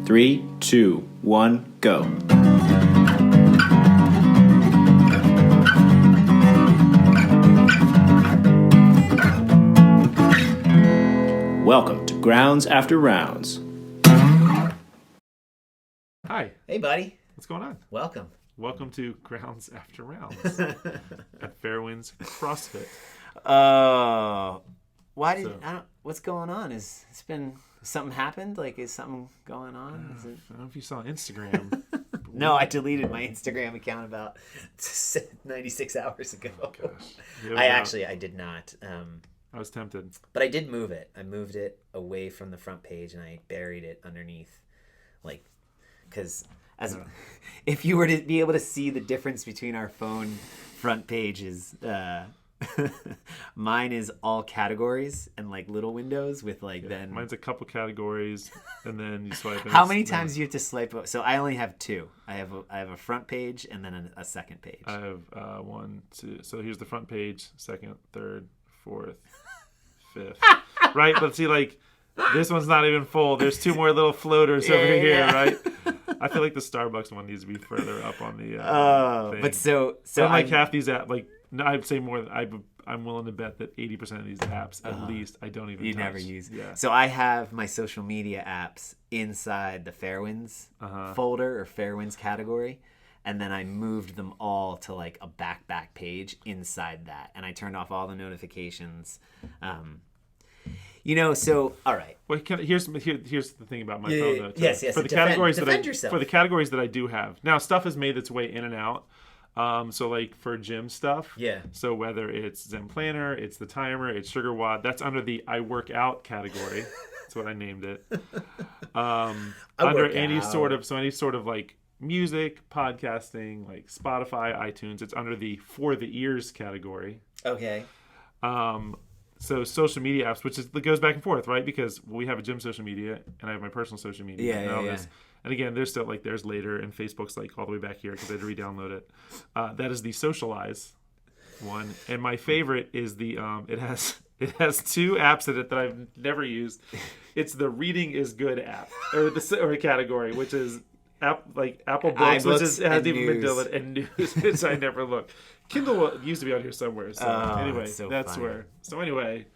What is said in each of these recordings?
3, 2, 1, go. Welcome to Grounds After Rounds. Hi. Hey, buddy. What's going on? Welcome. Welcome to Grounds After Rounds at Fairwinds CrossFit. What's going on? It's been something happened? Like, is something going on? I don't know if you saw Instagram. No, I deleted my Instagram account about 96 hours ago. Oh, gosh. I did not. I was tempted. But I did move it. I moved it away from the front page and I buried it underneath. Like, because if you were to be able to see the difference between our phone front pages, mine is all categories and like little windows with then. Mine's a couple categories, and then you swipe. How many times do you have to swipe? So I only have two. I have a front page and then a second page. I have 1, 2. So here's the front page, second, third, fourth, fifth. Right, but see, like this one's not even full. There's 2 more little floaters over here, right? I feel like the Starbucks one needs to be further up on the. Thing. But so like half these apps, like no, I'd say more. I'm willing to bet that 80% of these apps, at least, I don't even. You touch. never use. Yeah. So I have my social media apps inside the Fairwinds folder or Fairwinds category, and then I moved them all to like a back page inside that, and I turned off all the notifications. So all right. Well, here's the thing about my phone though. Yes. For the categories that I do have now, stuff has made its way in and out. So like for gym stuff. Yeah. So whether it's Zen Planner, it's the timer, it's Sugar Watt, that's under the I work out category. That's what I named it. Under any sort of like music, podcasting, like Spotify, iTunes, it's under the for the ears category. Okay. So social media apps, it goes back and forth, right? Because we have a gym social media, and I have my personal social media. Yeah. And again, there's still like there's later, and Facebook's like all the way back here because I had to re-download it. That is the socialize one, and my favorite is the it has 2 apps in it that I've never used. It's the Reading is Good app or a category, which is Apple Books, which hasn't even been done, and news, which I never look. Kindle used to be on here somewhere. So anyway, that's funny. Where. So anyway,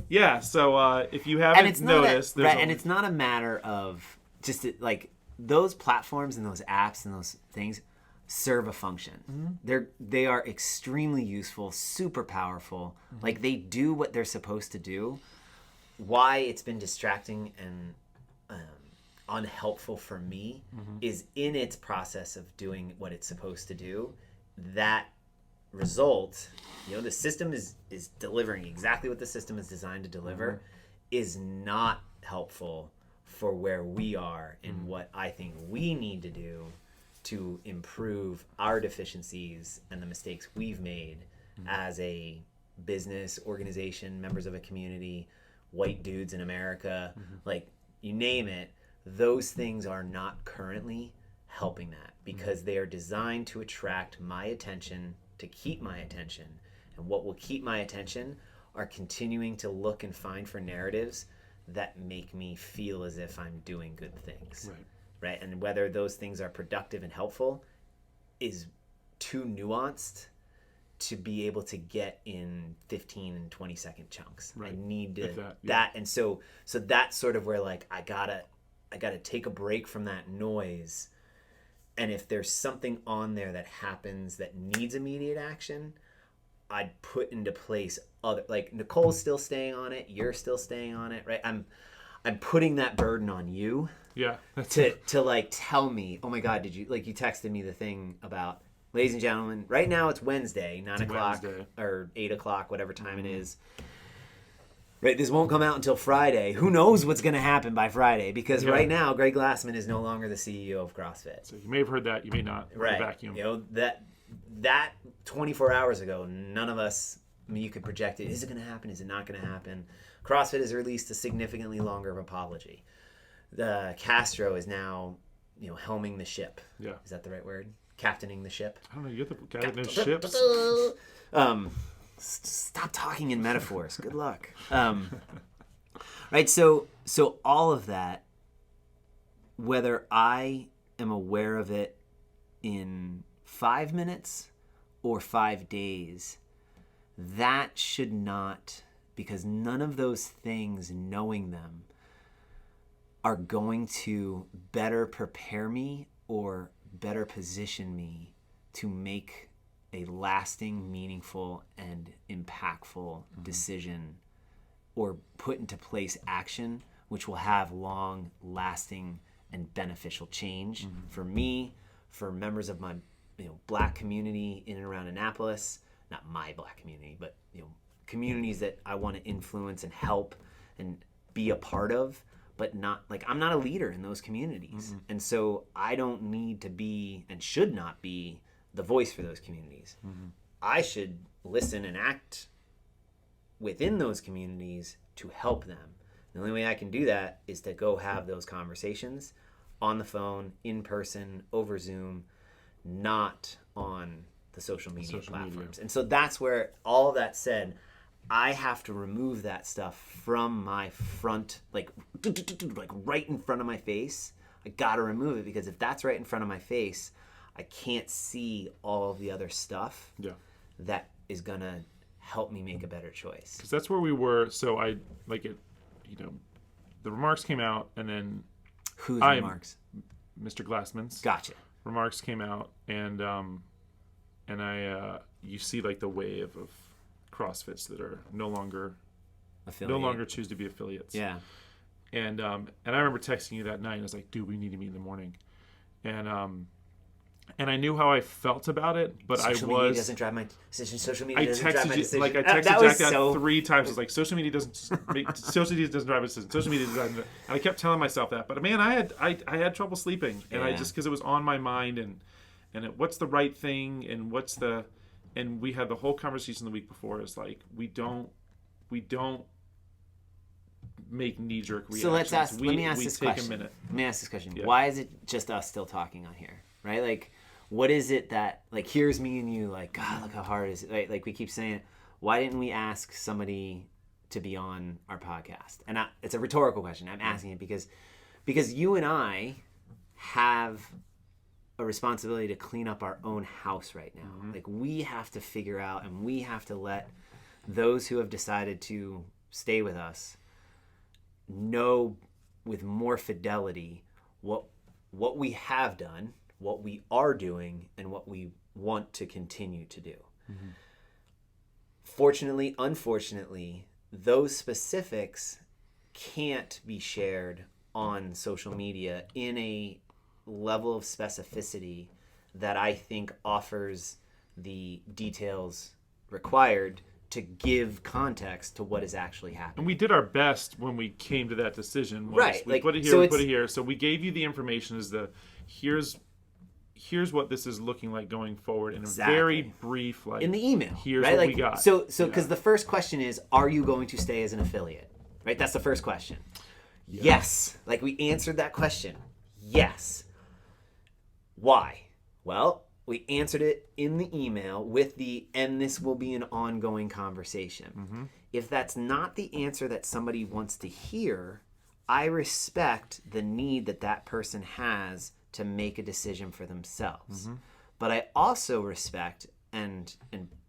yeah. So if you haven't noticed, and it's not a matter of just like those platforms and those apps and those things serve a function. Mm-hmm. They are extremely useful, super powerful. Mm-hmm. Like they do what they're supposed to do. Why it's been distracting and unhelpful for me is in its process of doing what it's supposed to do. That result, the system is delivering exactly what the system is designed to deliver, is not helpful for where we are and what I think we need to do to improve our deficiencies and the mistakes we've made as a business, organization, members of a community, white dudes in America, like you name it. Those things are not currently helping that because they are designed to attract my attention, to keep my attention. And what will keep my attention are continuing to look and find for narratives that make me feel as if I'm doing good things. Right? And whether those things are productive and helpful is too nuanced to be able to get in 15 and 20 second chunks. Right. I need to that. And so that's sort of where like I gotta take a break from that noise. And if there's something on there that happens that needs immediate action, I'd put into place like Nicole's still staying on it, you're still staying on it, right? I'm putting that burden on you. Yeah. To like tell me, oh my God, did you you texted me the thing about, ladies and gentlemen, right now it's Wednesday, 9 o'clock or 8 o'clock, whatever time it is. Right, this won't come out until Friday. Who knows what's going to happen by Friday? Because right now, Greg Glassman is no longer the CEO of CrossFit. So you may have heard that, you may not. Right. Vacuum. That 24 hours ago, none of us. You could project it. Is it going to happen? Is it not going to happen? CrossFit has released a significantly longer apology. The Castro is now, helming the ship. Yeah. Is that the right word? Captaining the ship. I don't know. You're the guy that knows ships. Stop talking in metaphors. Good luck. Right. So all of that whether I am aware of it in 5 minutes or 5 days, that should not, because none of those things, knowing them, are going to better prepare me or better position me to make a lasting, meaningful, and impactful decision or put into place action which will have long lasting and beneficial change for me, for members of my Black community in and around Annapolis, not my Black community, but communities that I want to influence and help and be a part of, but not like I'm not a leader in those communities. And so I don't need to be and should not be the voice for those communities. I should listen and act within those communities to help them. The only way I can do that is to go have those conversations on the phone, in person, over Zoom, not on the social media platforms. And so that's where, all of that said, I have to remove that stuff from my front, like right in front of my face. I got to remove it, because if that's right in front of my face, I can't see all of the other stuff that is going to help me make a better choice. Because that's where we were. So I, like it, the remarks came out, and then... Whose remarks? Mr. Glassman's. Gotcha. Remarks came out, and I, you see like the wave of CrossFits that are no longer choose to be affiliates. Yeah. And I remember texting you that night, and I was like, dude, we need to meet in the morning. And I knew how I felt about it, but social media doesn't drive my decision. Social media doesn't drive my decision. I texted Jack that 3 times. I was like, social media doesn't drive my decision. Social media doesn't. And I kept telling myself that. But man, I had trouble sleeping, and I just, because it was on my mind, and what's the right thing, and we had the whole conversation the week before. Is like we don't make knee-jerk reactions. So let me ask this question. A minute. Let me ask this question. Yeah. Why is it just us still talking on here, right? Like, what is it that, like, here's me and you, like, God, look how hard it is. Right? Like, we keep saying, why didn't we ask somebody to be on our podcast? And it's a rhetorical question. I'm asking it because you and I have a responsibility to clean up our own house right now. Like, we have to figure out, and we have to let those who have decided to stay with us know with more fidelity what we have done, what we are doing, and what we want to continue to do. Fortunately, unfortunately, those specifics can't be shared on social media in a level of specificity that I think offers the details required to give context to what is actually happening. And we did our best when we came to that decision. Right. We put it here, we put it here. So we gave you the information as here's what this is looking like going forward in a very brief, like, in the email. Here's right? what we got. So because the first question is, are you going to stay as an affiliate? Right? That's the first question. Yes. Like, we answered that question. Yes. Why? Well, we answered it in the email with and this will be an ongoing conversation. If that's not the answer that somebody wants to hear, I respect the need that person has to make a decision for themselves. But I also respect and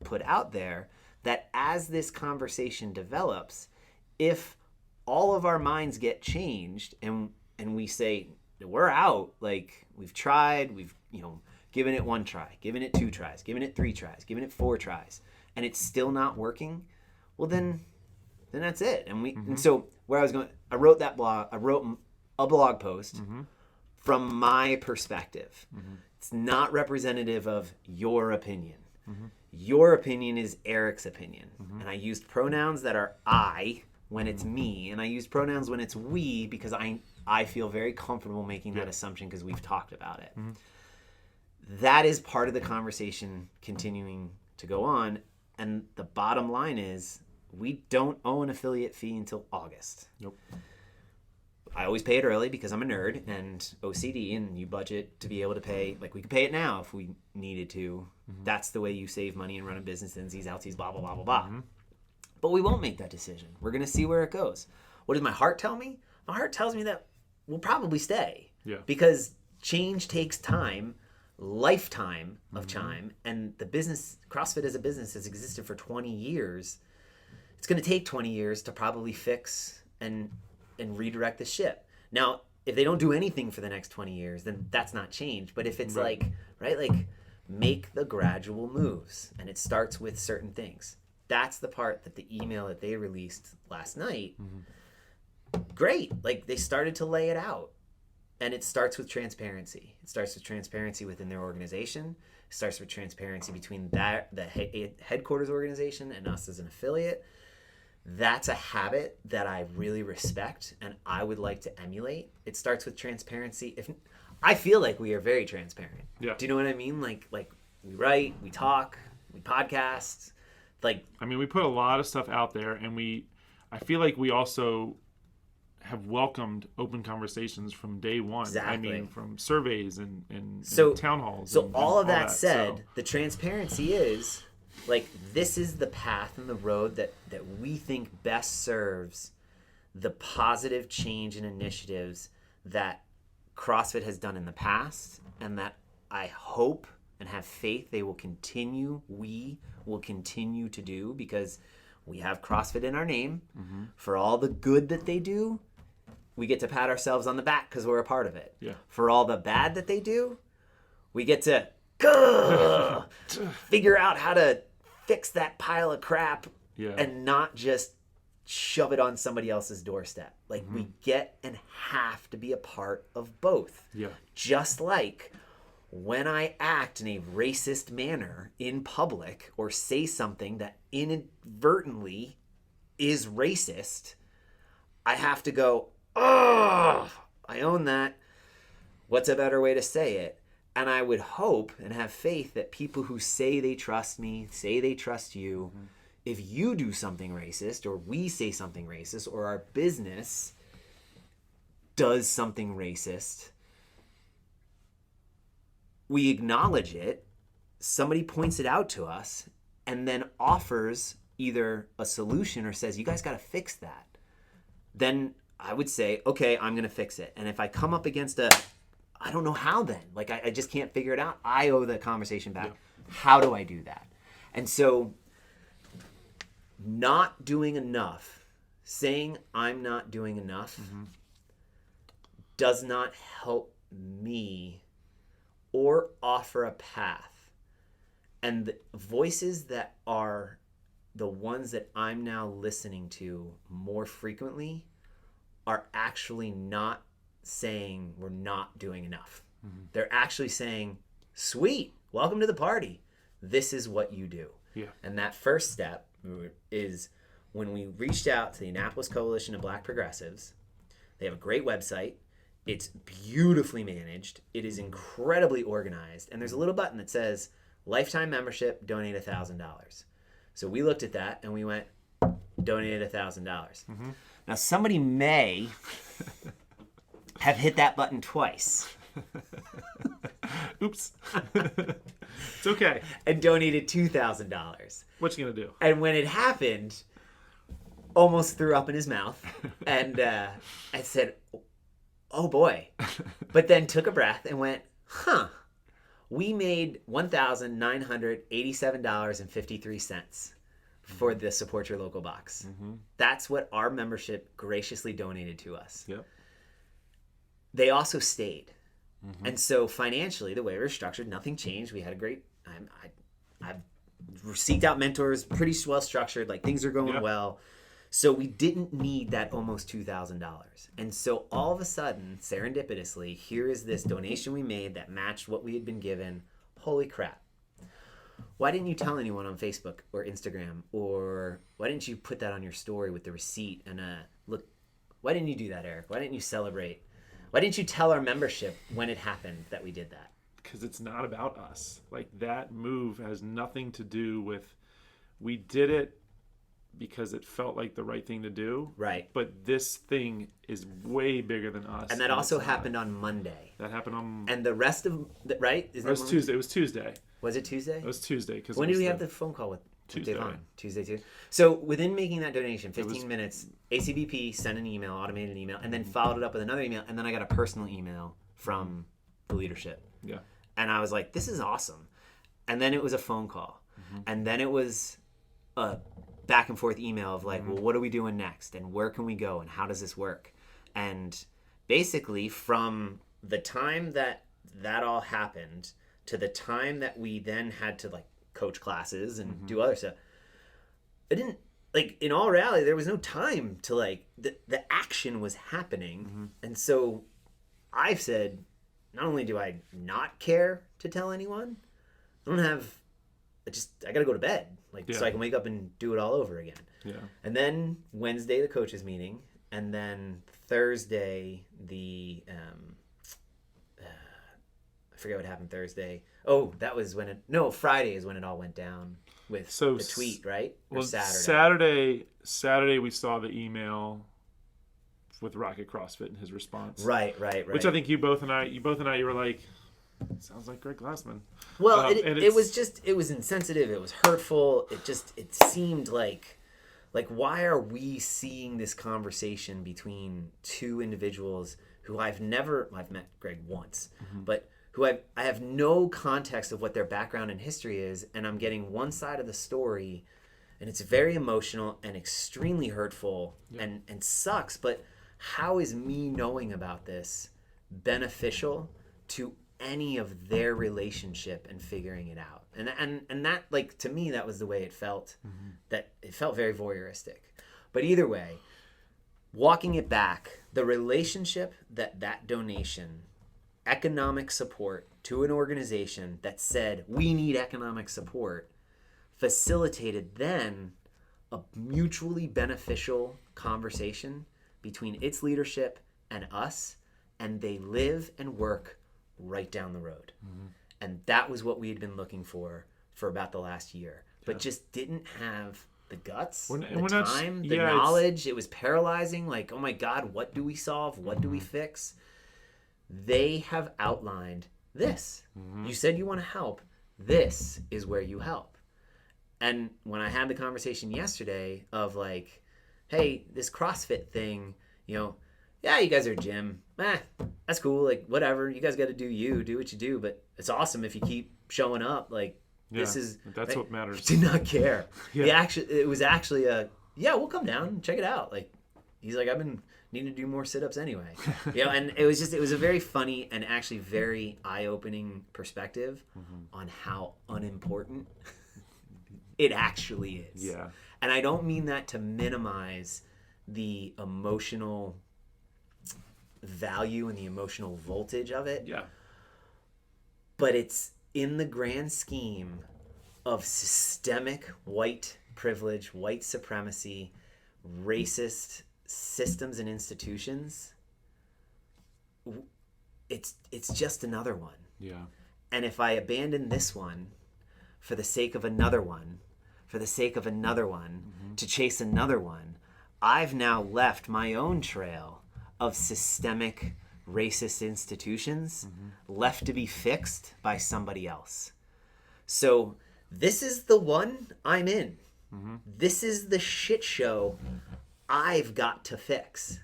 put out there that as this conversation develops, if all of our minds get changed and we say, we're out, like, we've tried, we've given it 1 try, given it 2 tries, given it 3 tries, given it 4 tries, and it's still not working, well then that's it. And so where I was going, I wrote a blog post from my perspective. It's not representative of your opinion. Your opinion is Eric's opinion. And I used pronouns that are I when it's me, and I used pronouns when it's we because I feel very comfortable making that assumption because we've talked about it. That is part of the conversation continuing to go on. And the bottom line is, we don't owe an affiliate fee until August. Nope. I always pay it early because I'm a nerd and OCD, and you budget to be able to pay. Like, we could pay it now if we needed to. That's the way you save money and run a business, insies, outsies, blah, blah, blah, blah, blah. But we won't make that decision. We're going to see where it goes. What does my heart tell me? My heart tells me that we'll probably stay. Yeah. Because change takes time, lifetime of time, and the business, CrossFit as a business has existed for 20 years. It's going to take 20 years to probably fix and redirect the ship. Now, if they don't do anything for the next 20 years, then that's not change. But if it's like make the gradual moves, and it starts with certain things. That's the part that the email that they released last night, great. Like, they started to lay it out. And it starts with transparency. It starts with transparency within their organization. It starts with transparency between the headquarters organization and us as an affiliate. That's a habit that I really respect and I would like to emulate. It starts with transparency. If I feel like we are very transparent. Yeah. Do you know what I mean? Like we write, we talk, we podcast. I mean, we put a lot of stuff out there, and I feel like we also have welcomed open conversations from day one. Exactly. I mean, from surveys and town halls. So and all of that said, so. the transparency is like, this is the path and the road that we think best serves the positive change and initiatives that CrossFit has done in the past, and that I hope and have faith we will continue to do, because we have CrossFit in our name. For all the good that they do, we get to pat ourselves on the back because we're a part of it. Yeah. For all the bad that they do, we get to figure out how to fix that pile of crap and not just shove it on somebody else's doorstep. Like, we get and have to be a part of both. Yeah. Just like when I act in a racist manner in public or say something that inadvertently is racist, I have to go, oh, I own that. What's a better way to say it? And I would hope and have faith that people who say they trust me, say they trust you, if you do something racist, or we say something racist, or our business does something racist, we acknowledge it, somebody points it out to us, and then offers either a solution or says, you guys got to fix that. Then I would say, okay, I'm going to fix it. And if I come up against I don't know how then. Like, I just can't figure it out. I owe the conversation back. Yeah. How do I do that? And so, not doing enough, saying I'm not doing enough, does not help me or offer a path. And the voices that are the ones that I'm now listening to more frequently are actually not saying we're not doing enough. They're actually saying, sweet, welcome to the party. This is what you do. Yeah. And that first step is when we reached out to the Annapolis Coalition of Black Progressives. They have a great website. It's beautifully managed. It is incredibly organized. And there's a little button that says, lifetime membership, donate $1,000. So we looked at that and we went, donate $1,000. Now, somebody may have hit that button twice. Oops. It's okay. And donated $2,000. What you gonna do? And when it happened, almost threw up in his mouth. And I said, oh boy. But then took a breath and went, we made $1,987.53 for the Support Your Local box. That's what our membership graciously donated to us. Yep. They also stayed. And so financially, the way we were structured, nothing changed. We had a great, I've seeked out mentors, pretty well structured, like things are going well. So we didn't need that almost $2,000. And so all of a sudden, serendipitously, here is this donation we made that matched what we had been given. Holy crap. Why didn't you tell anyone on Facebook or Instagram? Or why didn't you put that on your story with the receipt? And look, why didn't you do that, Eric? Why didn't you celebrate? Why didn't you tell our membership when it happened that we did that? Because it's not about us. Like, that move has nothing to do with, we did it because it felt like the right thing to do. Right. But this thing is way bigger than us. And that also happened on Monday. That happened on... And the rest of... right? It was Tuesday. It was Tuesday. Was it Tuesday? It was Tuesday. When did we have the phone call with Tuesday? Devon? Tuesday too. So within making that donation, 15 minutes, ACBP sent an email, automated email, and then followed it up with another email, and then I got a personal email from the leadership. Yeah. And I was like, this is awesome. And then it was a phone call. And then it was a back and forth email of like, well, what are we doing next? And where can we go? And how does this work? And basically from the time that all happened to the time that we then had to like coach classes and do other stuff, I didn't, like, in all reality, there was no time to like, the action was happening. And so I've said, not only do I not care to tell anyone, I got to go to bed, like, so I can wake up and do it all over again. Yeah. And then Wednesday, the coaches meeting, and then Thursday, I forget what happened Thursday. Oh, that was when Friday is when it all went down with the tweet, right? Or Saturday we saw the email with Rocket CrossFit and his response. Right. Which I think you both and I, you were like, sounds like Greg Glassman. Well, it was insensitive. It was hurtful. It seemed like why are we seeing this conversation between two individuals who I've met Greg once, but who I have no context of what their background and history is, and I'm getting one side of the story, and it's very emotional and extremely hurtful and sucks, but how is me knowing about this beneficial to any of their relationship and figuring it out? And that, like, to me, that was the way it felt. That it felt very voyeuristic. But either way, walking it back, the relationship that donation, economic support to an organization that said we need economic support, facilitated then a mutually beneficial conversation between its leadership and us, and they live and work right down the road. And that was what we had been looking for about the last year, but just didn't have the guts, the time, the knowledge. It was paralyzing. Like, oh my God, what do we solve? What do we fix? They have outlined this. You said you want to help. This is where you help. And when I had the conversation yesterday of like, hey, this CrossFit thing, yeah, you guys are gym. That's cool. Like, whatever. You guys got to do what you do. But it's awesome if you keep showing up. Like, that's what matters. Did not care. It was actually we'll come down and check it out. Like, he's like, I've been needing to do more sit-ups anyway. And it was a very funny and actually very eye-opening perspective on how unimportant it actually is. Yeah. And I don't mean that to minimize the emotional value and the emotional voltage of it. Yeah. But it's in the grand scheme of systemic white privilege, white supremacy, racist systems and institutions. It's just another one. Yeah. And if I abandon this one for the sake of another one, to chase another one, I've now left my own trail of systemic racist institutions left to be fixed by somebody else. So this is the one I'm in. This is the shit show I've got to fix.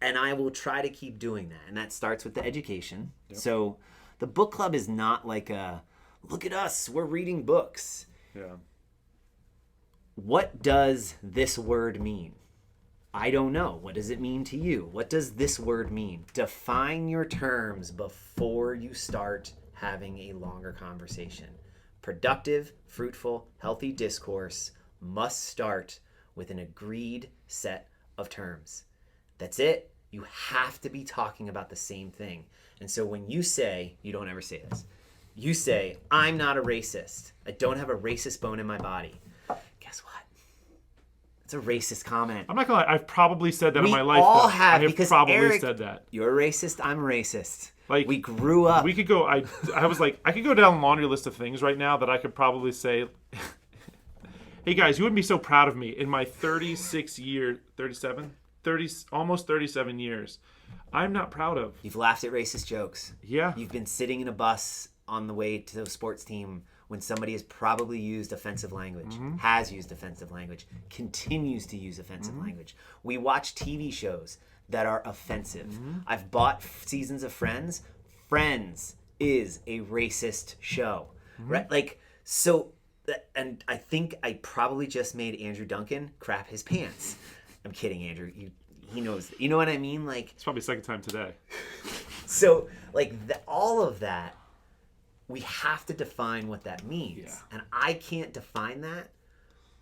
And I will try to keep doing that. And that starts with the education. Yep. So the book club is not like a, look at us, we're reading books. Yeah. What does this word mean? I don't know. What does it mean to you? What does this word mean? Define your terms before you start having a longer conversation. Productive, fruitful, healthy discourse must start with an agreed set of terms. That's it. You have to be talking about the same thing. And so when you say, you don't ever say this, you say, I'm not a racist. I don't have a racist bone in my body. Guess what? It's a racist comment. I'm not gonna lie, I've probably said that in my life. We all though. have, I because probably Eric, said that. You're a racist, I'm a racist. Like, we grew up. We could go, I was like, I could go down a laundry list of things right now that I could probably say, hey guys, you wouldn't be so proud of me. In my almost 37 years, I'm not proud of. You've laughed at racist jokes. Yeah. You've been sitting in a bus on the way to the sports team when somebody has probably used offensive language, has used offensive language, continues to use offensive language. We watch TV shows that are offensive. I've bought seasons of Friends. Friends is a racist show, right? Like, so, and I think I probably just made Andrew Duncan crap his pants. I'm kidding, Andrew. He knows. You know what I mean? Like, It's probably second time today. so, like, all of that, we have to define what that means. Yeah. And I can't define that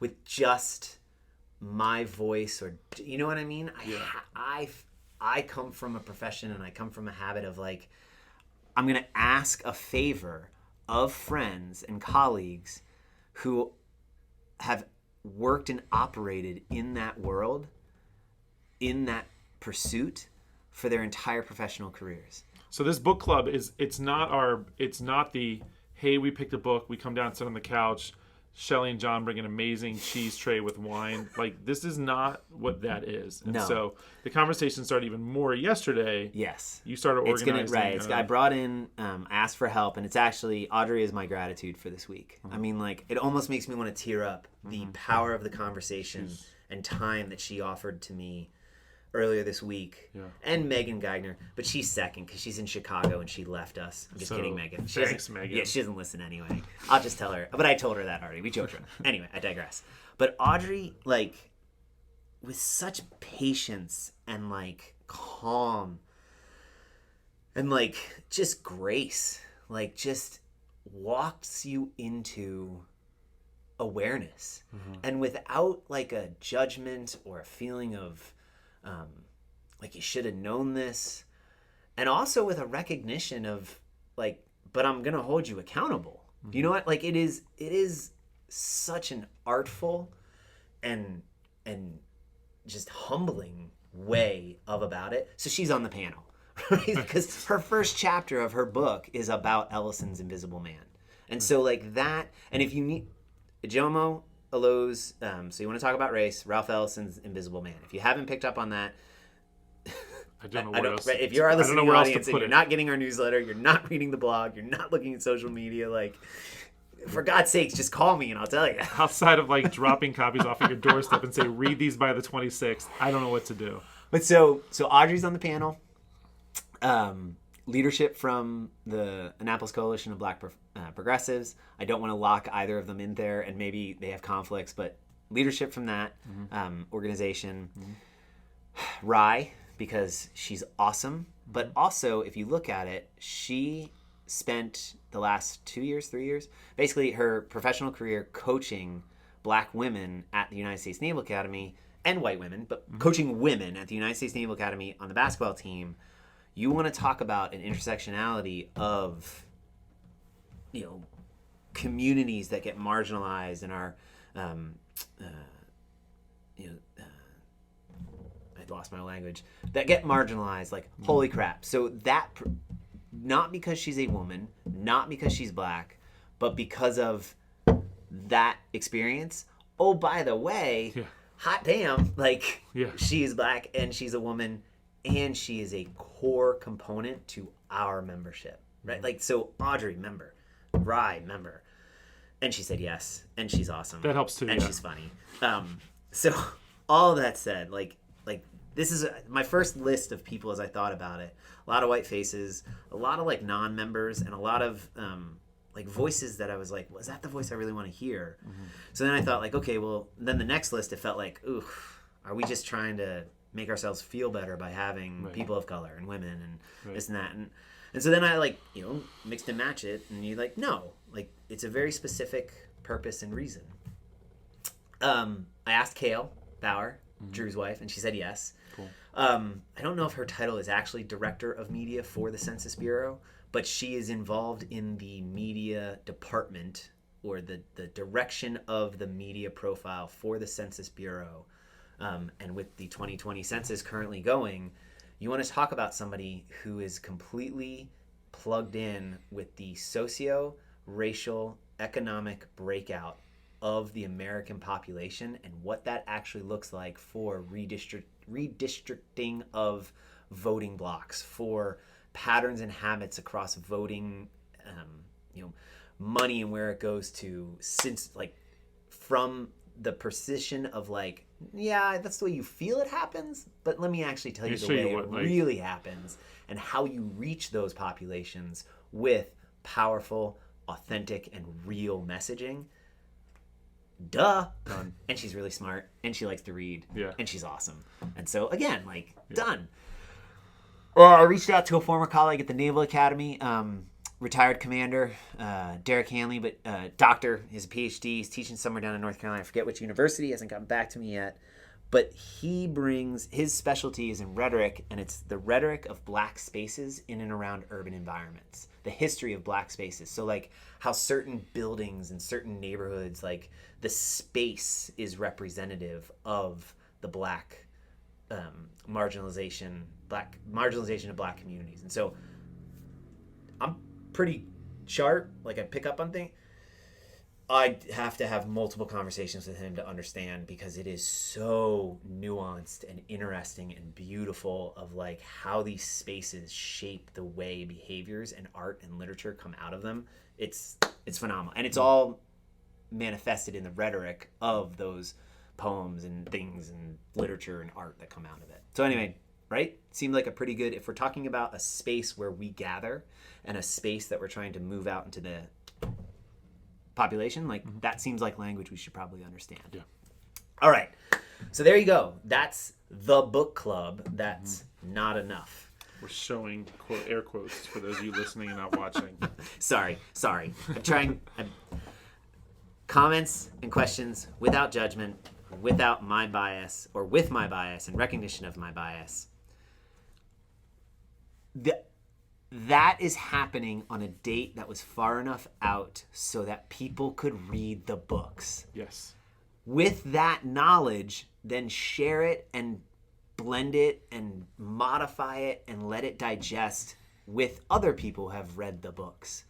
with just my voice, or, you know what I mean? I come from a profession, and I come from a habit of, like, I'm going to ask a favor of friends and colleagues who have worked and operated in that world, in that pursuit, for their entire professional careers. So this book club it's not the, hey, we picked a book, we come down, sit on the couch, Shelly and John bring an amazing cheese tray with wine. Like, this is not what that is. And No. so the conversation started even more yesterday. Yes. You started organizing. I brought in, asked for help, and it's actually, Audrey is my gratitude for this week. I mean, like, it almost makes me want to tear up, the power of the conversation and time that she offered to me earlier this week. Yeah. And Megan Geigner, but she's second because she's in Chicago and she left us. I'm just kidding, Megan. Thanks, Megan. Yeah, she doesn't listen anyway. I'll just tell her. But I told her that already. We joked around. Anyway, I digress. But Audrey, like, with such patience and, like, calm and, like, just grace, like, just walks you into awareness. And without, like, a judgment or a feeling of like, you should have known this, and also with a recognition of, like, but I'm gonna hold you accountable. You know what? Like, it is such an artful and just humbling way of about it. So she's on the panel, right? Because her first chapter of her book is about Ellison's Invisible Man, and so, like, that. And if you need Jomo Alo's, so you want to talk about race, Ralph Ellison's Invisible Man. If you haven't picked up on that, I don't know where else. right, if you're our listening where else to audience and put you're it. not getting our newsletter, you're not reading the blog, you're not looking at social media, like, for God's sakes, just call me and I'll tell you. Outside of, like, dropping copies off of your doorstep and say, read these by the 26th, I don't know what to do. But so Audrey's on the panel. Leadership from the Annapolis Coalition of Black Progressives. I don't want to lock either of them in there, and maybe they have conflicts, but leadership from that organization. Rye, because she's awesome. But also, if you look at it, she spent the last 2 years, 3 years, basically her professional career coaching black women at the United States Naval Academy, and white women, but coaching women at the United States Naval Academy on the basketball team. You want to talk about an intersectionality of, you know, communities that get marginalized in our, I lost my language, that get marginalized, like, holy crap. So that, not because she's a woman, not because she's black, but because of that experience. Oh, by the way, hot damn, like, she is black and she's a woman, and she is a core component to our membership, right? Like, so Audrey, member. Rye, member. And she said yes, and she's awesome. That helps too, and she's funny. So all that said, like this is my first list of people as I thought about it. A lot of white faces, a lot of, like, non-members, and a lot of like, voices that I was like, was that the voice I really want to hear? So then I thought, like, okay, well, then the next list, it felt like, ooh, are we just trying to make ourselves feel better by having people of color and women and this and that? And so then I, like, you know, mixed and match it, and you're like, no, like, it's a very specific purpose and reason. I asked Kale Bauer, Drew's wife, and she said yes. Cool. I don't know if her title is actually Director of Media for the Census Bureau, but she is involved in the media department, or the direction of the media profile for the Census Bureau. And with the 2020 census currently going, you want to talk about somebody who is completely plugged in with the socio-racial economic breakout of the American population and what that actually looks like for redistricting of voting blocks, for patterns and habits across voting, money and where it goes to, since, like, from the precision of, like, yeah, that's the way you feel it happens, but let me actually tell you the way it really happens and how you reach those populations with powerful, authentic, and real messaging. Duh. And she's really smart, and she likes to read, and she's awesome. And so, again, like, done. I reached out to a former colleague at the Naval Academy, retired commander, Derek Hanley, but doctor, he has a PhD, he's teaching somewhere down in North Carolina. I forget which university, hasn't gotten back to me yet. But he brings, his specialty is in rhetoric, and it's the rhetoric of black spaces in and around urban environments. The history of black spaces. So, like, how certain buildings and certain neighborhoods, like, the space is representative of the black marginalization of black communities. And so I'm pretty sharp, like I pick up on things. I have to have multiple conversations with him to understand, because it is so nuanced and interesting and beautiful of like how these spaces shape the way behaviors and art and literature come out of them. It's phenomenal. And it's all manifested in the rhetoric of those poems and things and literature and art that come out of it. So anyway, right? Seemed like a pretty good, if we're talking about a space where we gather and a space that we're trying to move out into the population, like that seems like language we should probably understand. Yeah. All right. So there you go. That's the book club. That's not enough. We're showing air quotes for those of you listening and not watching. Sorry. I'm trying. Comments and questions without judgment, without my bias, or with my bias and recognition of my bias. That is happening on a date that was far enough out so that people could read the books. Yes. With that knowledge, then share it and blend it and modify it and let it digest with other people who have read the books.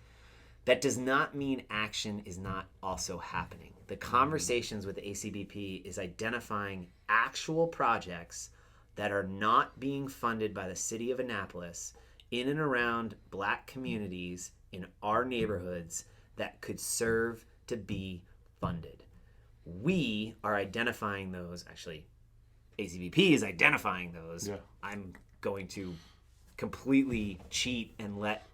That does not mean action is not also happening. The conversations with ACBP is identifying actual projects that are not being funded by the city of Annapolis in and around black communities in our neighborhoods that could serve to be funded. We are identifying those. Actually, ACBP is identifying those. Yeah. I'm going to completely cheat and let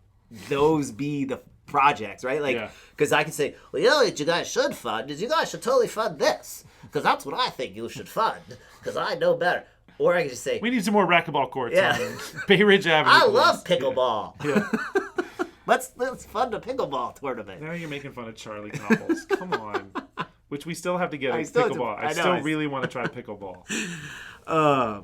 those be the projects, right? Like, because I can say, well, you know what you guys should fund is you guys should totally fund this, because that's what I think you should fund, because I know better. Or I can just say, we need some more racquetball courts on Bay Ridge Avenue. I love pickleball. Yeah. Let's fund a pickleball tournament. Now you're making fun of Charlie Copples. Come on. Which we still have to get at pickleball. I still really want to try pickleball.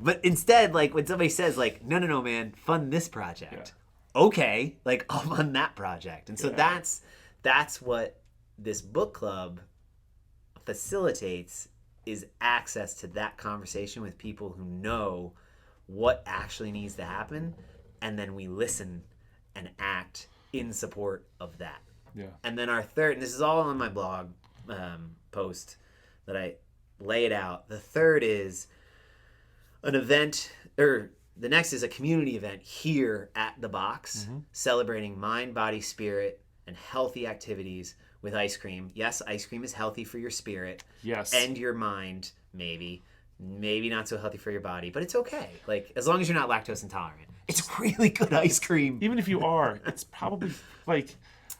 But instead, like when somebody says like, no, man, fund this project. Yeah. Okay, like I'll fund that project. And so that's what this book club facilitates, is access to that conversation with people who know what actually needs to happen, and then we listen and act in support of that. Yeah. And then our third, and this is all on my blog post that I lay it out. The third is an event, or the next is a community event here at the box, celebrating mind, body, spirit, and healthy activities with ice cream. Yes, ice cream is healthy for your spirit. Yes. And your mind, maybe not so healthy for your body, but it's okay. Like, as long as you're not lactose intolerant. It's really good ice cream. Even if you are, it's probably like...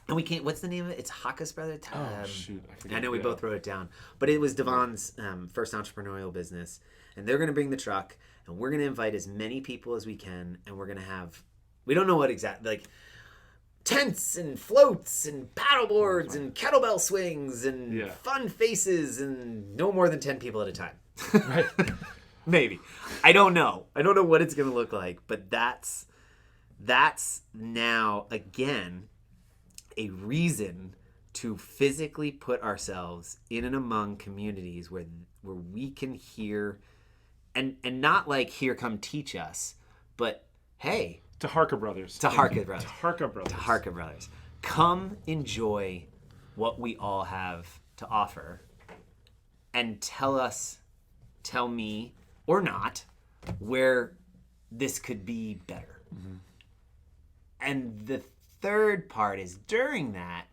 And we can't, what's the name of it? It's Hawkes Brothers. Shoot. I forget. I know we both wrote it down. But it was Devon's first entrepreneurial business. And they're going to bring the truck, and we're going to invite as many people as we can, and we're going to have, we don't know what exactly, like, tents and floats and paddleboards and kettlebell swings and fun faces and no more than 10 people at a time. Right. Maybe. I don't know what it's going to look like, but that's now, again, a reason to physically put ourselves in and among communities where we can hear, and not like, here, come teach us, but hey, to Harka Brothers. Come enjoy what we all have to offer, and tell me, or not, where this could be better. Mm-hmm. And the third part is, during that,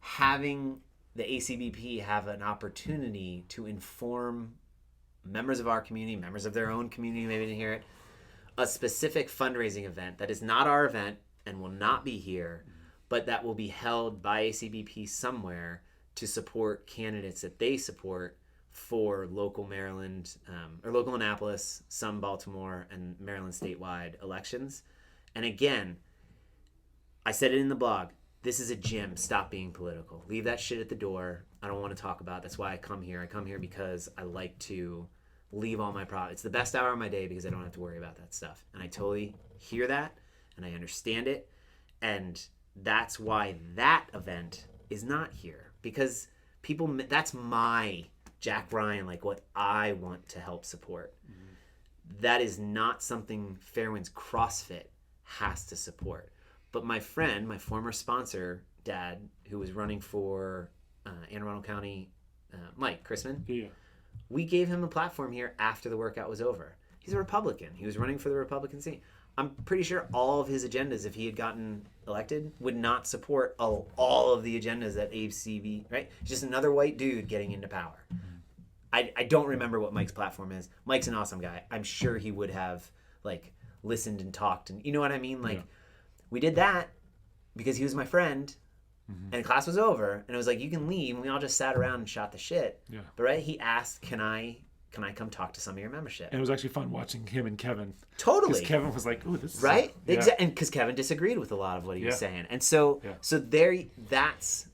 having the ACBP have an opportunity to inform members of our community, members of their own community maybe didn't hear it, a specific fundraising event that is not our event and will not be here, but that will be held by ACBP somewhere to support candidates that they support for local Maryland, or local Annapolis, some Baltimore, and Maryland statewide elections. And again, I said it in the blog, this is a gym. Stop being political. Leave that shit at the door. I don't want to talk about it. That's why I come here. I come here because I like to leave all my problems. It's the best hour of my day because I don't have to worry about that stuff. And I totally hear that, and I understand it. And that's why that event is not here. Because people, that's my Jack Ryan, like what I want to help support. Mm-hmm. That is not something Fairwinds CrossFit has to support. But my friend, my former sponsor, Dad, who was running for Anne Arundel County, Mike Chrisman, we gave him a platform here after the workout was over. He's a Republican. He was running for the Republican seat. I'm pretty sure all of his agendas, if he had gotten elected, would not support all of the agendas that ACB, right? He's just another white dude getting into power. I don't remember what Mike's platform is. Mike's an awesome guy. I'm sure he would have, like, listened and talked. And you know what I mean? Like, we did that because he was my friend, and class was over, and it was like, you can leave, and we all just sat around and shot the shit. Yeah. But right, he asked, can I come talk to some of your membership? And it was actually fun watching him and Kevin. Totally. Because Kevin was like, ooh, this is... Right? And because Kevin disagreed with a lot of what he was saying. And so there, that's...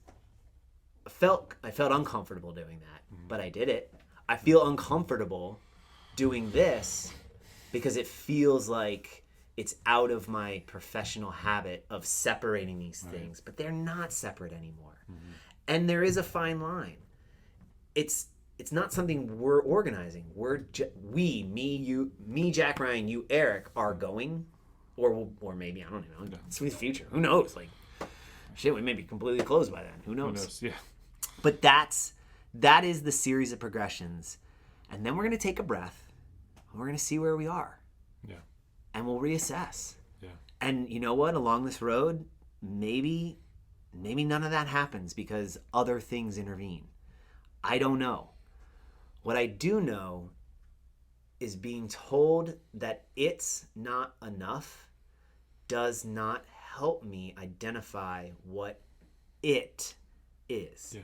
I felt uncomfortable doing that, but I did it. I feel uncomfortable doing this because it feels like it's out of my professional habit of separating these things, but they're not separate anymore. Mm-hmm. And there is a fine line. It's not something we're organizing. Me, Jack Ryan, you, Eric, are going, or maybe, I don't know. It's in the future. Who knows? Like, shit, we may be completely closed by then. Who knows? Yeah. But that is the series of progressions. And then we're going to take a breath, and we're going to see where we are. Yeah. And we'll reassess. Yeah. And you know what? Along this road, maybe none of that happens because other things intervene. I don't know. What I do know is being told that it's not enough does not help me identify what it is. Yeah.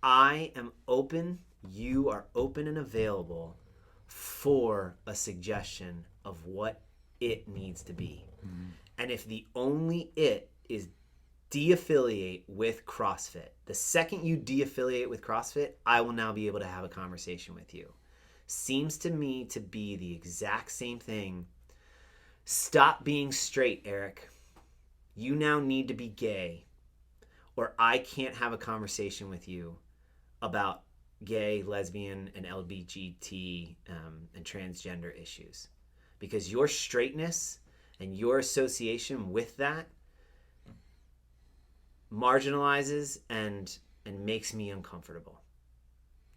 I am open. You are open and available for a suggestion of what it needs to be. Mm-hmm. And if the only it is de-affiliate with CrossFit, the second you de-affiliate with CrossFit, I will now be able to have a conversation with you. Seems to me to be the exact same thing. Stop being straight, Eric. You now need to be gay, or I can't have a conversation with you about gay, lesbian, and LGBT and transgender issues. Because your straightness and your association with that marginalizes and makes me uncomfortable.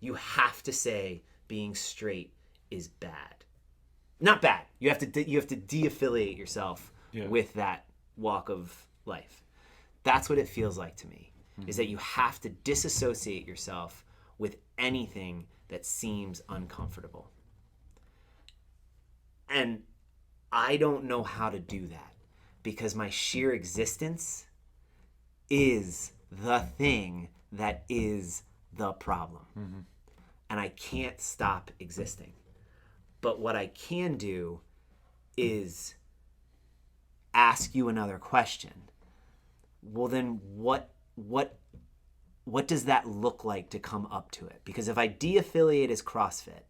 You have to say being straight is bad. Not bad. You have to de-affiliate yourself with that walk of life. That's what it feels like to me. Is that you have to disassociate yourself with anything that seems uncomfortable. And I don't know how to do that because my sheer existence is the thing that is the problem. Mm-hmm. And I can't stop existing. But what I can do is ask you another question. Well, then what does that look like to come up to it? Because if I de-affiliate as CrossFit,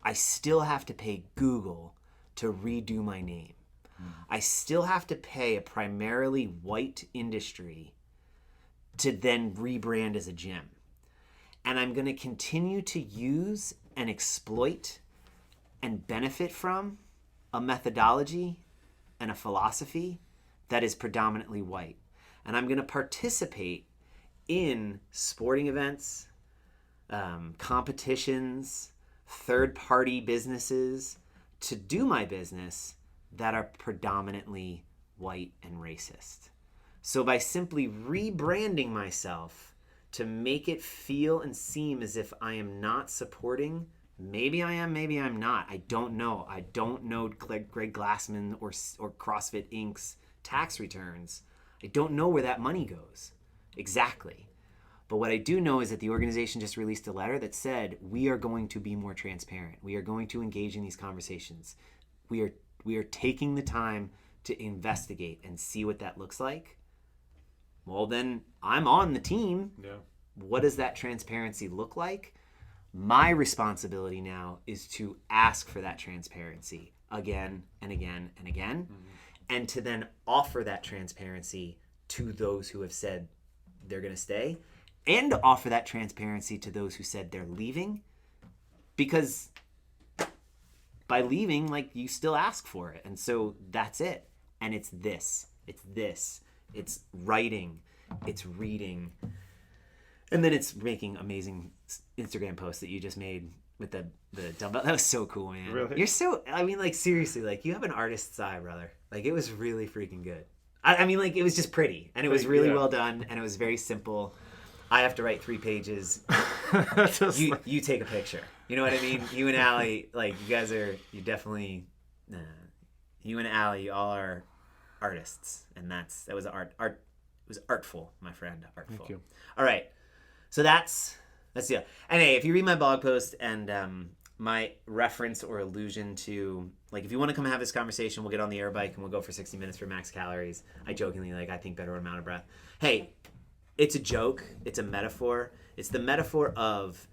I still have to pay Google to redo my name. I still have to pay a primarily white industry to then rebrand as a gym. And I'm going to continue to use and exploit and benefit from a methodology and a philosophy that is predominantly white. And I'm going to participate in sporting events, competitions, third-party businesses to do my business that are predominantly white and racist. So by simply rebranding myself to make it feel and seem as if I am not supporting. Maybe I am, maybe I'm not. I don't know. I don't know Greg Glassman or CrossFit Inc.'s tax returns. I don't know where that money goes exactly. But what I do know is that the organization just released a letter that said, we are going to be more transparent. We are going to engage in these conversations. We are taking the time to investigate and see what that looks like. Well, then I'm on the team. Yeah. What does that transparency look like? My responsibility now is to ask for that transparency again and again and again, and to then offer that transparency to those who have said they're going to stay, and to offer that transparency to those who said they're leaving, because by leaving, like, you still ask for it. And so that's it. And it's this, it's writing, it's reading, and then it's making amazing Instagram posts that you just made with the dumbbell. That was so cool, man. Really? You're so, I mean, like, seriously, like, you have an artist's eye, brother. Like, it was really freaking good. I mean, like, it was just pretty, and it was really well done, and it was very simple. I have to write 3 pages. You take a picture. You know what I mean? You and Allie, like, you definitely, you and Allie all are artists, and that was art. It was artful, my friend. Artful. Thank you. All right. So that's it. And hey, if you read my blog post and my reference or allusion to, like, if you want to come have this conversation, we'll get on the air bike and we'll go for 60 minutes for max calories. I jokingly, like, I think better amount of breath. Hey, it's a joke. It's a metaphor. It's the metaphor of,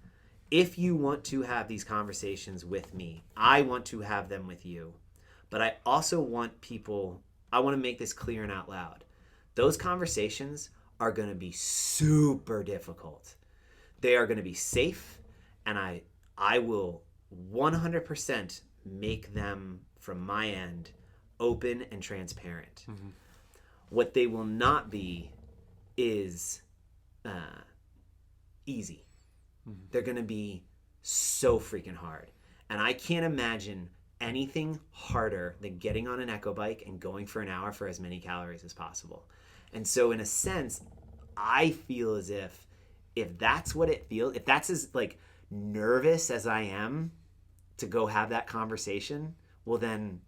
if you want to have these conversations with me, I want to have them with you. But I also want I want to make this clear and out loud. Those conversations are going to be super difficult. They are going to be safe, and I will 100% make them, from my end, open and transparent. Mm-hmm. What they will not be is easy. Mm-hmm. They're going to be so freaking hard. And I can't imagine anything harder than getting on an echo bike and going for an hour for as many calories as possible. And so in a sense, I feel as if that's what it feels, if that's as, like, nervous as I am to go have that conversation, well then,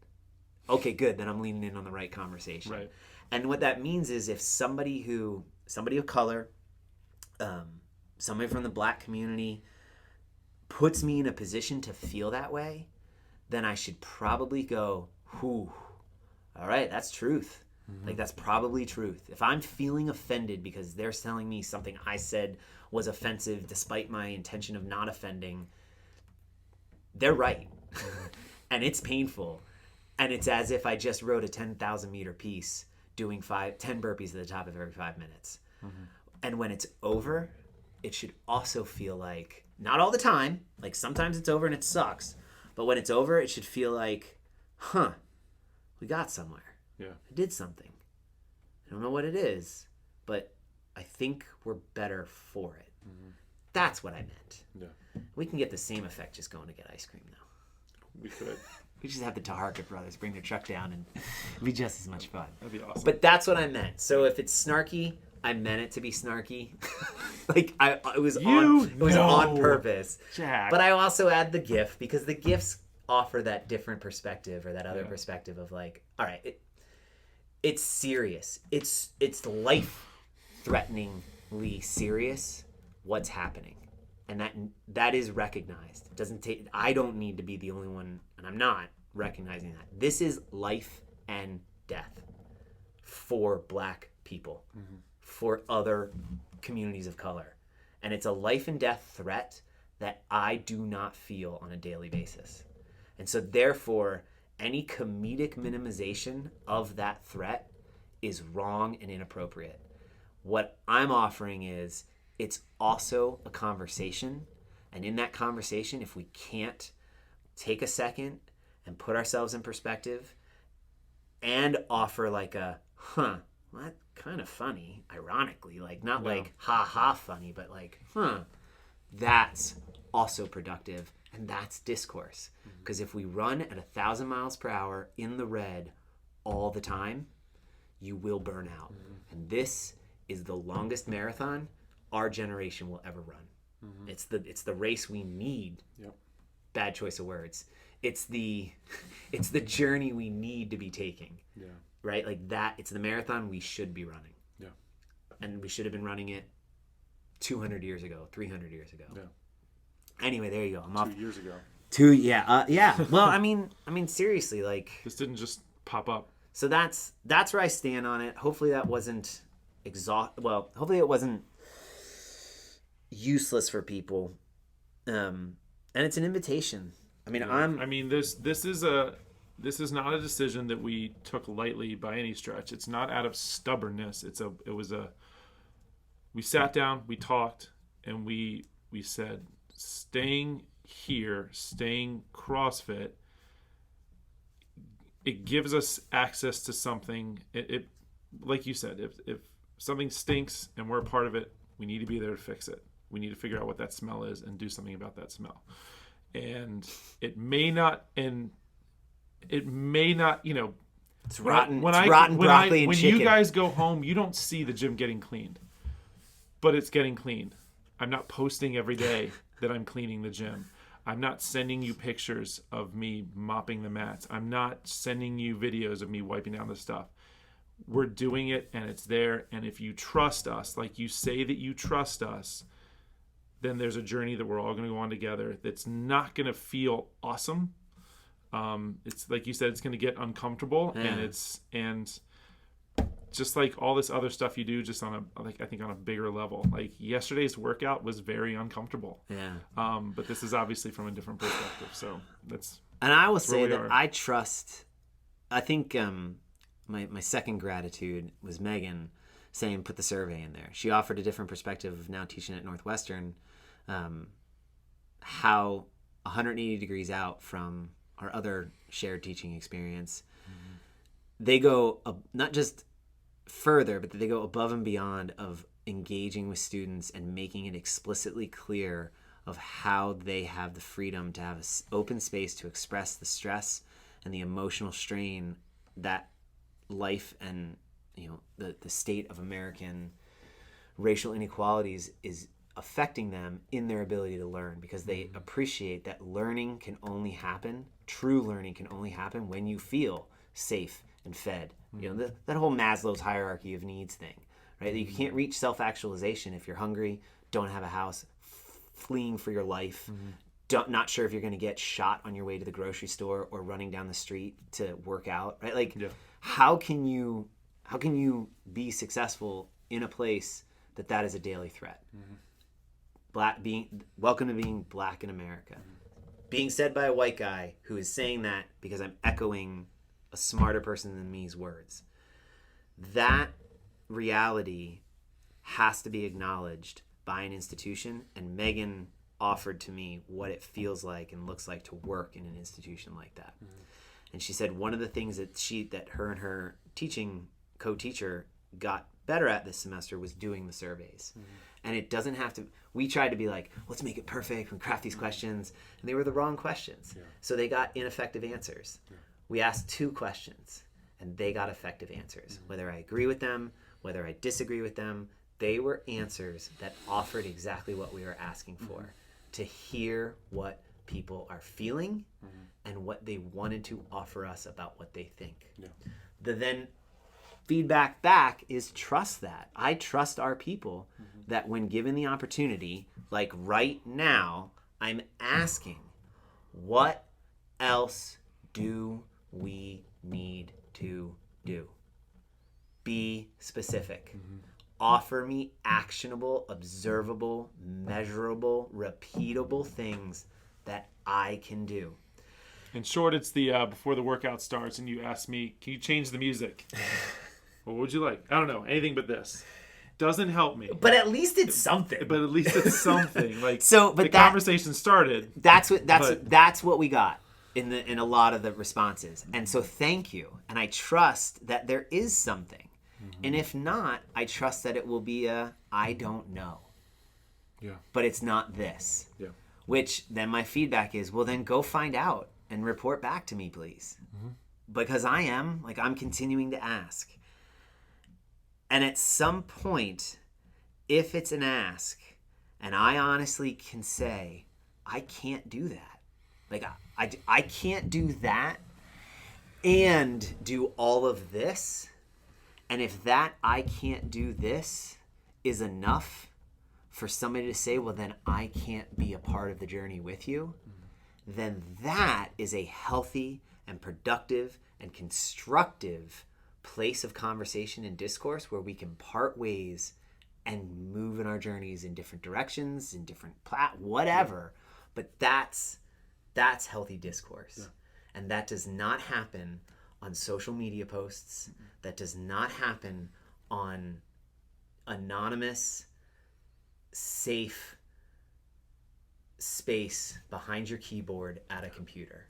okay, good, then I'm leaning in on the right conversation. Right. And what that means is, if somebody of color, somebody from the Black community puts me in a position to feel that way, then I should probably go, whew, all right, that's truth. Mm-hmm. Like, that's probably truth. If I'm feeling offended because they're telling me something I said was offensive despite my intention of not offending, they're right. Mm-hmm. And it's painful. And it's as if I just wrote a 10,000 meter piece doing 10 burpees at the top of every 5 minutes. Mm-hmm. And when it's over, it should also feel like, not all the time, like sometimes it's over and it sucks, but when it's over, it should feel like, we got somewhere. Yeah. I did something. I don't know what it is, but I think we're better for it. Mm-hmm. That's what I meant. Yeah. We can get the same effect just going to get ice cream now. We could. We just have the Taharka brothers bring their truck down and it'd be just as much fun. That'd be awesome. But that's what I meant. So if it's snarky, I meant it to be snarky. Like, it was on purpose. Jack. But I also add the GIF, because the GIFs offer that different perspective, or that other perspective of, like, all right, it's serious. It's life-threateningly serious what's happening. And that is recognized. It doesn't take, I don't need to be the only one, and I'm not recognizing that. This is life and death for Black people, mm-hmm. for other communities of color. And it's a life and death threat that I do not feel on a daily basis. And so therefore, any comedic minimization of that threat is wrong and inappropriate. What I'm offering is, it's also a conversation. And in that conversation, if we can't take a second and put ourselves in perspective and offer like a, well, that's kind of funny, ironically, like not like ha funny, but like, that's also productive. And that's discourse. Because if we run at 1,000 miles per hour in the red all the time, you will burn out. And this is the longest marathon our generation will ever run. It's the race we need. Yep. Bad choice of words. It's the journey we need to be taking. Yeah. Right? Like that. It's the marathon we should be running. Yeah. And we should have been running it 200 years ago, 300 years ago. Yeah. Anyway, there you go. I'm off. 2 years ago. Yeah. Well, I mean, seriously, like This didn't just pop up. so that's where I stand on it. Hopefully that wasn't hopefully it wasn't useless for people. And it's an invitation. I mean, this is not a decision that we took lightly by any stretch. It's not out of stubbornness. We sat down, we talked, and we said, staying here, staying CrossFit, it gives us access to something. It like you said, if something stinks and we're a part of it, we need to be there to fix it. We need to figure out what that smell is and do something about that smell. And it may not, it's rotten. When broccoli and chicken. you guys go home, you don't see the gym getting cleaned, but it's getting cleaned. I'm not posting every day that I'm cleaning the gym. I'm not sending you pictures of me mopping the mats. I'm not sending you videos of me wiping down the stuff. We're doing it, and it's there. And if you trust us, like you say that you trust us, then there's a journey that we're all going to go on together that's not going to feel awesome. It's like you said, it's going to get uncomfortable, and just like all this other stuff you do, just on a bigger level. Like yesterday's workout was very uncomfortable. Yeah. But this is obviously from a different perspective. So that's. And I will say that are. I trust. I think my second gratitude was Megan saying put the survey in there. She offered a different perspective of now teaching at Northwestern, how 180 degrees out from our other shared teaching experience, they go not just further, but they go above and beyond of engaging with students and making it explicitly clear of how they have the freedom to have an open space to express the stress and the emotional strain that life and the state of American racial inequalities is affecting them in their ability to learn, because they appreciate that learning can only happen, true learning can only happen when you feel safe and fed. That whole Maslow's hierarchy of needs thing, right? You can't reach self-actualization if you're hungry, don't have a house, fleeing for your life, not sure if you're going to get shot on your way to the grocery store or running down the street to work out, right? Like, how can you be successful in a place that is a daily threat? Welcome to being black in America. Being said by a white guy who is saying that because I'm echoing a smarter person than me's words. That reality has to be acknowledged by an institution, and Megan offered to me what it feels like and looks like to work in an institution like that. And she said one of the things that her and her co-teacher got better at this semester was doing the surveys. And it doesn't have to, we tried to be like, let's make it perfect and craft these questions, and they were the wrong questions. So they got ineffective answers. We asked 2 questions and they got effective answers. Whether I agree with them, whether I disagree with them, they were answers that offered exactly what we were asking for, to hear what people are feeling and what they wanted to offer us about what they think. The then feedback back is trust that. I trust our people that when given the opportunity, like right now, I'm asking, what else do we need to do? Be specific. Offer me actionable, observable, measurable, repeatable things that I can do. In short, it's the before the workout starts and you ask me, can you change the music? What would you like? I don't know, anything but this. Doesn't help me. But at least it's something. But at least it's something. Like, so, but the conversation started. That's what we got in a lot of the responses. And so thank you. And I trust that there is something. And if not, I trust that it will be I don't know. Yeah. But it's not this. Yeah. Which then my feedback is, well, then go find out and report back to me, please. Because I'm continuing to ask. And at some point, if it's an ask, and I honestly can say, I can't do that. Like, I can't do that and do all of this. And if that I can't do this is enough for somebody to say, well, then I can't be a part of the journey with you, then that is a healthy and productive and constructive place of conversation and discourse where we can part ways and move in our journeys in different directions, in different whatever. But that's healthy discourse. Yeah. And that does not happen on social media posts. That does not happen on anonymous, safe space behind your keyboard at a computer.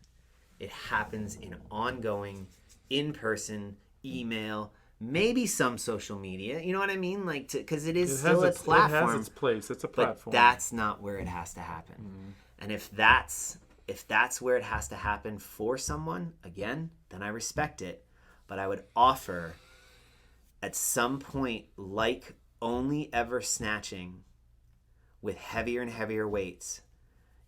It happens in ongoing, in-person, email, maybe some social media. You know what I mean? Like, because it is still a platform. It has its place. It's a platform. But that's not where it has to happen. Mm-hmm. And if that's where it has to happen for someone, again, then I respect it. But I would offer at some point, like only ever snatching with heavier and heavier weights,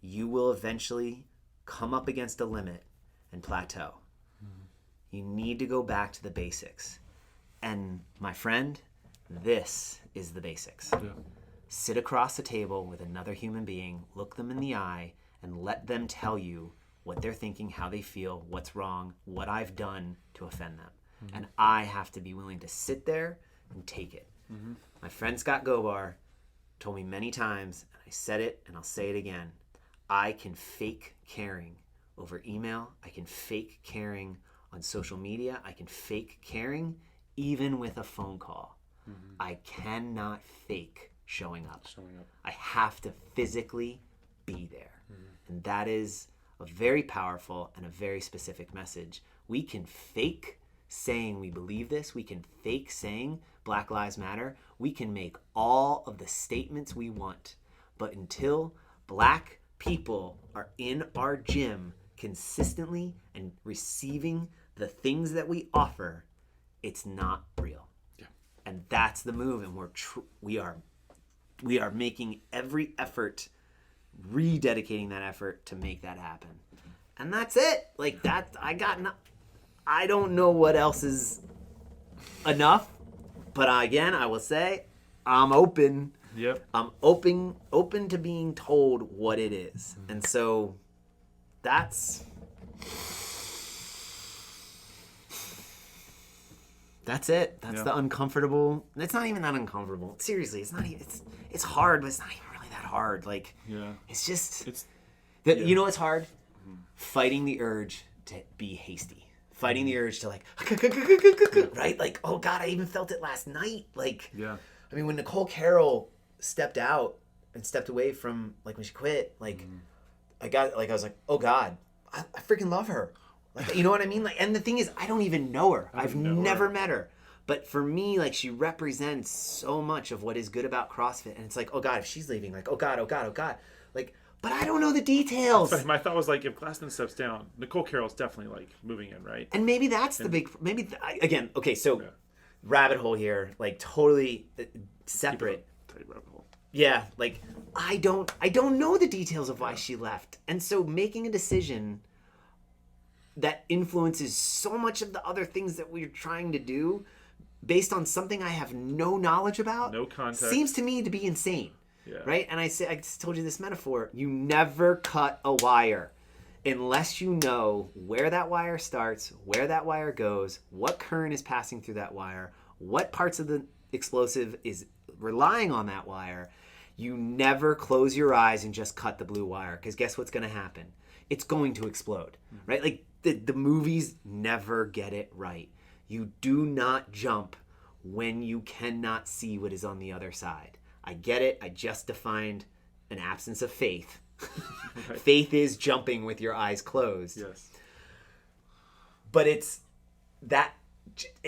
you will eventually come up against a limit and plateau. Mm-hmm. You need to go back to the basics. And my friend, this is the basics. Yeah. Sit across the table with another human being, look them in the eye, and let them tell you what they're thinking, how they feel, what's wrong, what I've done to offend them. Mm-hmm. And I have to be willing to sit there and take it. Mm-hmm. My friend Scott Gobar told me many times, and I said it and I'll say it again, I can fake caring over email. I can fake caring on social media. I can fake caring even with a phone call. Mm-hmm. I cannot fake showing up. I have to physically be there. Mm-hmm. And that is a very powerful and a very specific message. We can fake saying we believe this. We can fake saying Black Lives Matter. We can make all of the statements we want. But until Black people are in our gym consistently and receiving the things that we offer, it's not real. Yeah. And that's the move. And we are making every effort, rededicating that effort to make that happen. And that's it. Like that, I don't know what else is enough, but again, I will say I'm open. Yep. I'm open to being told what it is. And so that's it. That's the uncomfortable. It's not even that uncomfortable. Seriously, it's not even, it's hard, but it's not even really that hard. Like, it's just, you know what's hard? Mm-hmm. Fighting the urge to be hasty. Fighting the urge to like, right? Like, oh God, I even felt it last night. Like, I mean, when Nicole Carroll stepped out and stepped away from, like, when she quit, like, I was like, oh God, I freaking love her. Like, you know what I mean? Like, and the thing is, I don't even know her. I've never met her. But for me, like, she represents so much of what is good about CrossFit. And it's like, oh God, if she's leaving, like, oh God. Like, but I don't know the details. My thought was, like, if Glassman steps down, Nicole Carroll's definitely, like, moving in, right? And maybe that's again, okay, so rabbit hole here, like, totally separate. Tight rabbit hole. Yeah, like, I don't know the details of why she left. And so making a decision that influences so much of the other things that we're trying to do based on something I have no knowledge about, no context, seems to me to be insane. Yeah. Right? And I told you this metaphor. You never cut a wire unless you know where that wire starts, where that wire goes, what current is passing through that wire, what parts of the explosive is relying on that wire. You never close your eyes and just cut the blue wire, because guess what's going to happen? It's going to explode, right? Like, the movies never get it right. You do not jump when you cannot see what is on the other side. I get it. I just defined an absence of faith. Right. Faith is jumping with your eyes closed. Yes. But it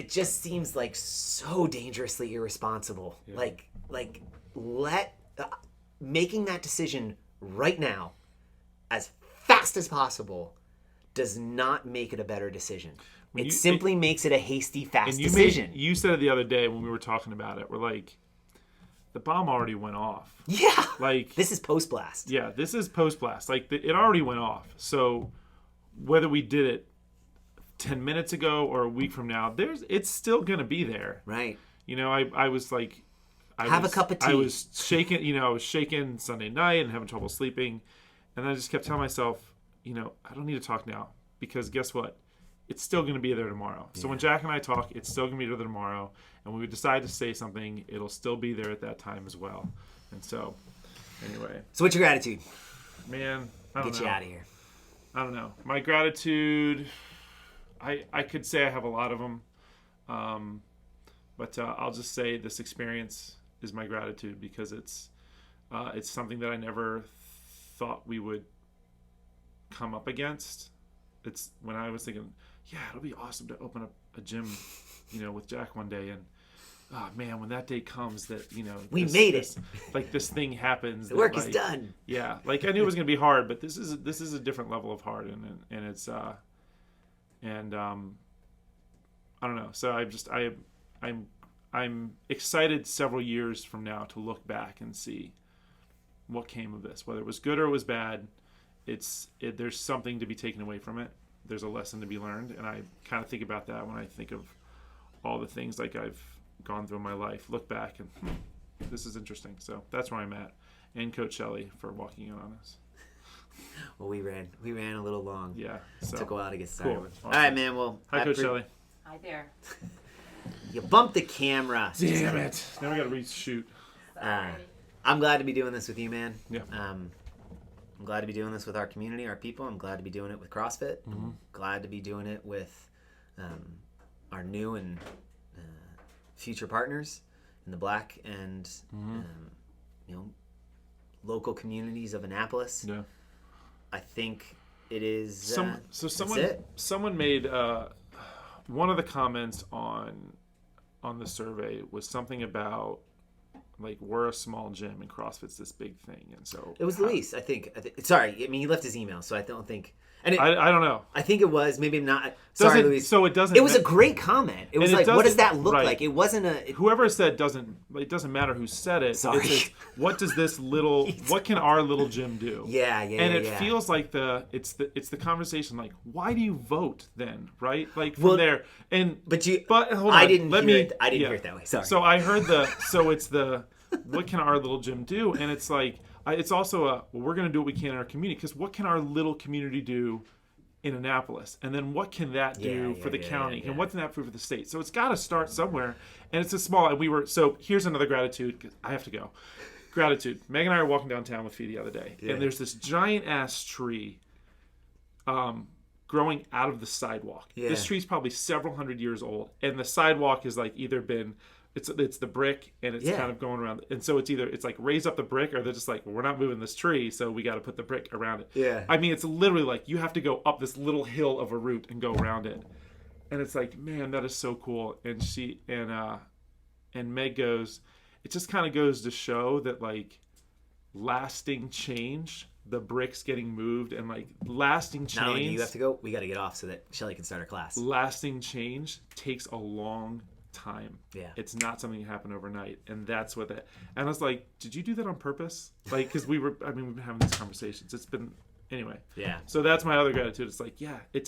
just seems like so dangerously irresponsible. Yeah. Like making that decision right now as fast as possible does not make it a better decision. It simply makes it a hasty, fast decision. You said it the other day when we were talking about it. We're like, the bomb already went off. Yeah. Like, This is post blast. yeah, this is post blast. Like, it already went off. So whether we did it 10 minutes ago or a week from now, it's still gonna be there. Right. You know, I was like, Have a cup of tea. I was shaking. You know, I was shaking Sunday night and having trouble sleeping, and I just kept telling myself, you know, I don't need to talk now because guess what? It's still going to be there tomorrow. So when Jack and I talk, it's still going to be there tomorrow. And when we decide to say something, it'll still be there at that time as well. And so, anyway. So what's your gratitude? Man, I don't Get know. you out of here. I don't know. My gratitude, I could say I have a lot of them. But I'll just say this experience is my gratitude because it's something that I never thought we would come up against. It's when I was thinking, yeah, it'll be awesome to open up a gym, you know, with Jack one day. And oh man, when that day comes, that you know, We made it. Like this thing happens. The work is done. Yeah, like I knew it was gonna be hard, but this is a different level of hard, and it's I don't know. So I'm excited several years from now to look back and see what came of this, whether it was good or it was bad. There's something to be taken away from it. There's a lesson to be learned, and I kind of think about that when I think of all the things like I've gone through in my life. Look back and this is interesting. So that's where I'm at. And Coach Shelley for walking in on us. Well, we ran a little long. Yeah, so Took a while to get started. cool. All right, man. Well, Hi, Coach Shelley. Hi there. You bumped the camera. Damn it! Now we got to reshoot. I'm glad to be doing this with you, man. Yeah. I'm glad to be doing this with our community, our people. I'm glad to be doing it with CrossFit. I'm glad to be doing it with our new and future partners in the Black and local communities of Annapolis. Yeah. I think it is. Someone made one of the comments on the survey was something about like we're a small gym and CrossFit's this big thing, and so It was Luis, I think. Sorry, I mean he left his email, so I don't think. And I don't know. I think it was maybe not. Sorry, Luis. So it doesn't. It was a great comment. It was And it like, what does that doesn't- look right. like? It wasn't a. Whoever said it doesn't matter who said it. Sorry. It's just, what does this little what can our little gym do? Yeah. And it yeah. feels like it's the conversation like why do you vote then, right? Like from Well, there and But hold on. I didn't Let hear me it. I didn't hear it that way. Sorry. So I heard it's the what can our little gym do? And it's like it's also we're going to do what we can in our community because what can our little community do in Annapolis, and then what can that do for the county, and what can that do for the state? So it's got to start somewhere, and it's a small. And so here's another gratitude. 'Cause I have to go. Gratitude. Meg and I were walking downtown with Fee the other day, and there's this giant ass tree, growing out of the sidewalk. Yeah. This tree's probably several hundred years old, and the sidewalk has like either been. It's the brick and it's kind of going around, and so it's like raise up the brick, or they're just like, well, we're not moving this tree, so we got to put the brick around it. Yeah. I mean, it's literally like you have to go up this little hill of a route and go around it, and it's like, man, that is so cool. And she and Meg goes, it just kind of goes to show that like lasting change, the bricks getting moved, and like lasting change. Not only do you have to go, we got to get off so that Shelly can start her class. Lasting change takes a long time. Yeah. It's not something that happened overnight, and that's what that. And I was like, did you do that on purpose? Like, because we've been having these conversations. It's been anyway. Yeah. So that's my other gratitude. It's like, yeah, it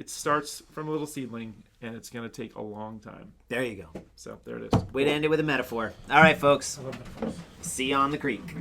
starts from a little seedling, and it's gonna take a long time. There you go. So there it is. Way to end it with a metaphor. All right, folks. See you on the creek.